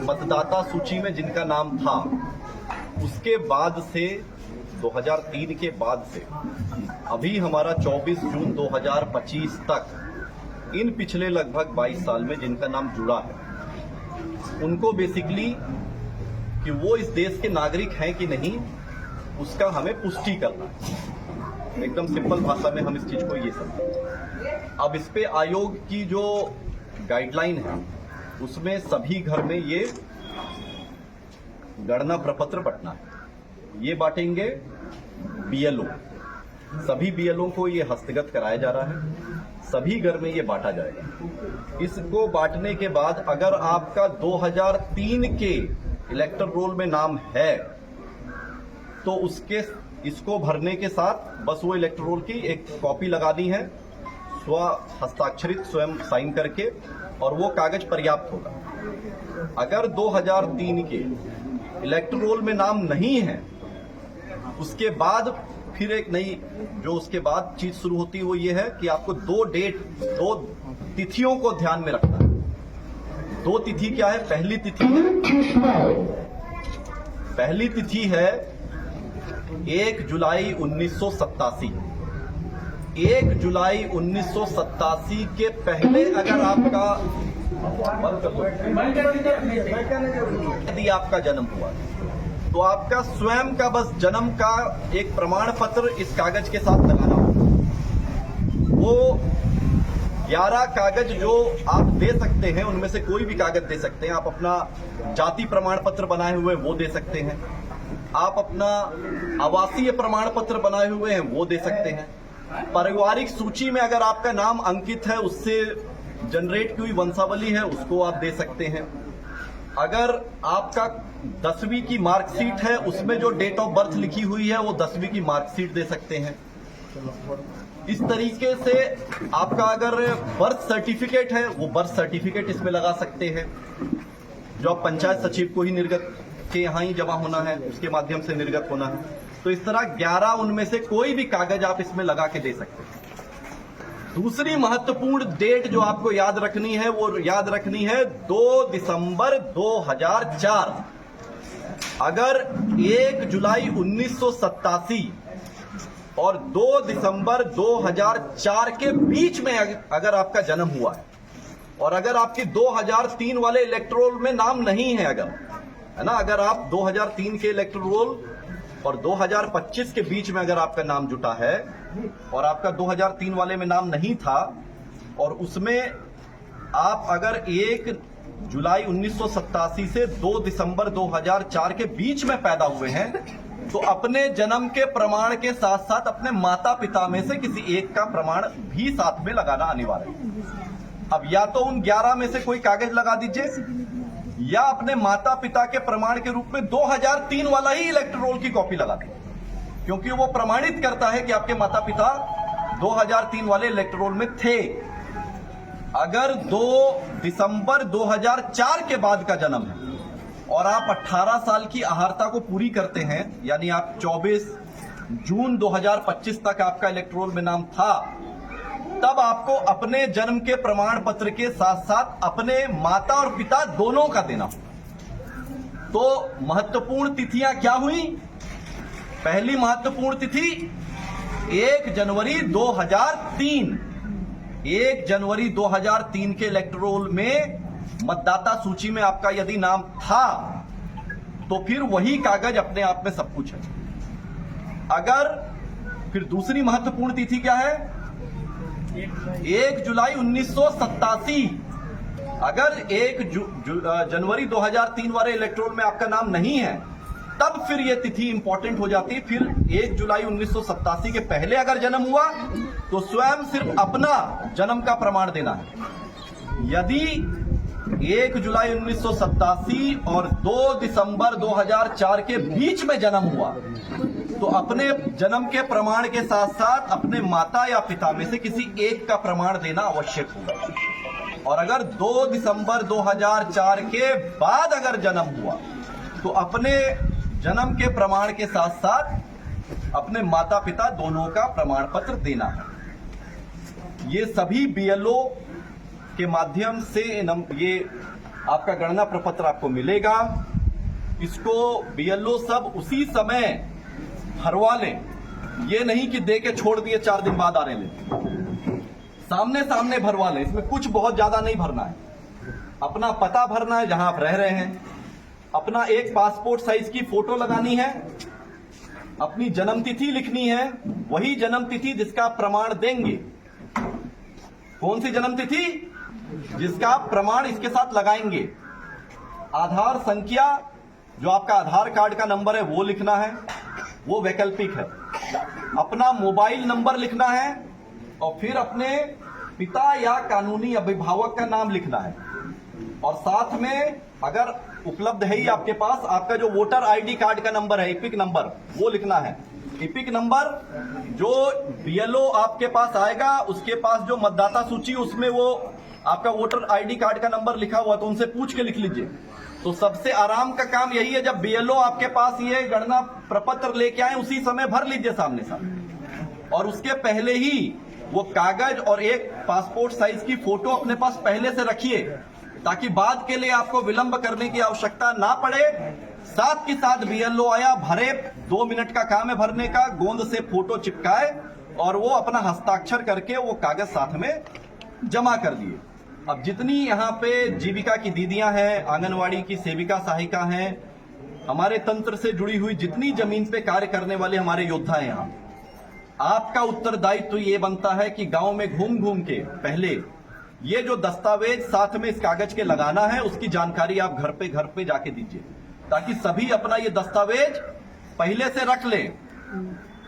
मतदाता सूची में जिनका नाम था, उसके बाद से 2003 के बाद से अभी हमारा 24 जून 2025 तक इन पिछले लगभग 22 साल में जिनका नाम जुड़ा है, उनको बेसिकली कि वो इस देश के नागरिक हैं कि नहीं, उसका हमें पुष्टि करना है। एकदम सिंपल भाषा में हम इस चीज को ये समझें। अब इस पे आयोग की जो गाइडलाइन है, उसमें सभी घर में ये गणना प्रपत्र बंटना है। ये बांटेंगे बीएलओ, सभी बीएलओ को ये हस्तगत कराया जा रहा है, सभी घर में ये बांटा जाएगा। इसको बांटने के बाद अगर आपका 2003 के इलेक्टर रोल में नाम है तो इसको भरने के साथ बस वो इलेक्टर रोल की एक कॉपी लगानी है, स्व हस्ताक्षरित स्वयं साइन करके, और वो कागज पर्याप्त होगा। अगर 2003 के इलेक्टर रोल में नाम नहीं है, उसके बाद फिर एक नई जो उसके बाद चीज शुरू होती है वो ये है कि आपको दो तिथियों को ध्यान में रखना है। दो तिथि क्या है? पहली तिथि है 1 जुलाई 1987। 1 जुलाई 1987 के पहले अगर आपका यदि आपका जन्म हुआ तो आपका स्वयं का बस जन्म का एक प्रमाण पत्र इस कागज के साथ लगाना होगा। वो 11 कागज जो आप दे सकते हैं, उनमें से कोई भी कागज दे सकते हैं। आप अपना जाति प्रमाण पत्र बनाए हुए वो दे सकते हैं, आप अपना आवासीय प्रमाण पत्र बनाए हुए हैं वो दे सकते हैं, पारिवारिक सूची में अगर आपका नाम अंकित है, उससे जनरेट की हुई वंशावली है, उसको आप दे सकते हैं। अगर आपका 10वीं की मार्कशीट है, उसमें जो डेट ऑफ बर्थ लिखी हुई है वो 10वीं की मार्कशीट दे सकते हैं। इस तरीके से आपका अगर बर्थ सर्टिफिकेट है, वो बर्थ सर्टिफिकेट इसमें लगा सकते हैं, जो आप पंचायत सचिव को ही निर्गत के यहाँ ही जमा होना है, उसके माध्यम से निर्गत होना है। तो इस तरह 11 उनमें से कोई भी कागज आप इसमें लगा के दे सकते हैं। दूसरी महत्वपूर्ण डेट जो आपको याद रखनी है, वो याद रखनी है 2 दिसंबर 2004। अगर 1 जुलाई 1987 और 2 दिसंबर 2004 के बीच में अगर आपका जन्म हुआ है, और अगर आपके 2003 वाले इलेक्टोरल में नाम नहीं है, अगर है ना, अगर आप 2003 के इलेक्टोरल और 2025 के बीच में अगर आपका नाम जुटा है और आपका 2003 वाले में नाम नहीं था, और उसमें आप अगर 1 जुलाई 1987 से 2 दिसंबर 2004 के बीच में पैदा हुए हैं, तो अपने जन्म के प्रमाण के साथ साथ अपने माता पिता में से किसी एक का प्रमाण भी साथ में लगाना अनिवार्य है। अब या तो उन 11 में से कोई कागज लगा दीजिए, या अपने माता पिता के प्रमाण के रूप में 2003 वाला ही इलेक्टर रोल की कॉपी लगा दीजिए, क्योंकि वो प्रमाणित करता है कि आपके माता पिता 2003 वाले इलेक्टर रोल में थे। अगर 2 दिसंबर 2004 के बाद का जन्म है और आप 18 साल की अहार्ता को पूरी करते हैं, यानी आप 24 जून 2025 तक आपका इलेक्टोरल में नाम था, तब आपको अपने जन्म के प्रमाण पत्र के साथ साथ अपने माता और पिता दोनों का देना होगा। तो महत्वपूर्ण तिथियां क्या हुई? पहली महत्वपूर्ण तिथि 1 जनवरी 2003। 1 जनवरी 2003 के इलेक्टोरल में मतदाता सूची में आपका यदि नाम था, तो फिर वही कागज अपने आप में सब कुछ है। अगर फिर दूसरी महत्वपूर्ण तिथि क्या है? 1 जुलाई 1987। अगर 1 जनवरी 2003 वाले इलेक्टोरल में आपका नाम नहीं है, तब फिर यह तिथि इंपॉर्टेंट हो जाती है। फिर 1 जुलाई 1987 के पहले अगर जन्म हुआ तो स्वयं सिर्फ अपना जन्म का प्रमाण देना है। यदि 1 जुलाई 1987 और 2 दिसंबर 2004 के बीच में जन्म हुआ, तो अपने जन्म के प्रमाण के साथ साथ अपने माता या पिता में से किसी एक का प्रमाण देना आवश्यक होगा। और अगर 2 दिसंबर 2004 के बाद अगर जन्म हुआ, तो अपने जन्म के प्रमाण के साथ साथ अपने माता पिता दोनों का प्रमाण पत्र देना है। ये सभी बीएलओ के माध्यम से ये आपका गणना प्रपत्र आपको मिलेगा। इसको बीएलओ सब उसी समय भरवा लें, ये नहीं कि दे के छोड़ दिए 4 दिन बाद आ रहे लें, सामने सामने भरवा लें। इसमें कुछ बहुत ज्यादा नहीं भरना है, अपना पता भरना है जहां आप रह रहे हैं, अपना एक पासपोर्ट साइज की फोटो लगानी है, अपनी जन्म तिथि लिखनी है, वही जन्म तिथि जिसका आप प्रमाण देंगे। कौन सी जन्म तिथि? जिसका आप प्रमाण इसके साथ लगाएंगे। आधार संख्या, जो आपका आधार कार्ड का नंबर है वो लिखना है, वो वैकल्पिक है। अपना मोबाइल नंबर लिखना है और फिर अपने पिता या कानूनी अभिभावक का नाम लिखना है, और साथ में अगर उपलब्ध है ही आपके पास, आपका जो वोटर आईडी कार्ड का नंबर है, इपिक नंबर, वो लिखना है। इपिक नंबर जो बीएलओ आपके पास आएगा, उसके पास जो मतदाता सूची उसमें वो आपका वोटर आईडी कार्ड का नंबर लिखा हुआ, तो उनसे पूछ के लिख लीजिए। तो सबसे आराम का काम यही है, जब बीएलओ आपके पास ये गणना प्रपत्र लेके आए उसी समय भर लीजिए सामने सामने, और उसके पहले ही वो कागज और एक पासपोर्ट साइज की फोटो अपने पास पहले से रखिए, ताकि बाद के लिए आपको विलंब करने की आवश्यकता ना पड़े। साथ के साथ बीएलओ आया, भरे, 2 मिनट का काम है भरने का, गोंद से फोटो चिपकाए और वो अपना हस्ताक्षर करके वो कागज साथ में जमा कर दिए। अब जितनी यहाँ पे जीविका की दीदियां हैं, आंगनवाड़ी की सेविका सहायिका हैं, हमारे तंत्र से जुड़ी हुई जितनी जमीन पे कार्य करने वाले हमारे योद्धा हैं, यहाँ आपका उत्तरदायित्व तो ये बनता है कि गांव में घूम घूम के पहले ये जो दस्तावेज साथ में इस कागज के लगाना है, उसकी जानकारी आप घर पे जाके दीजिए, ताकि सभी अपना ये दस्तावेज पहले से रख लें।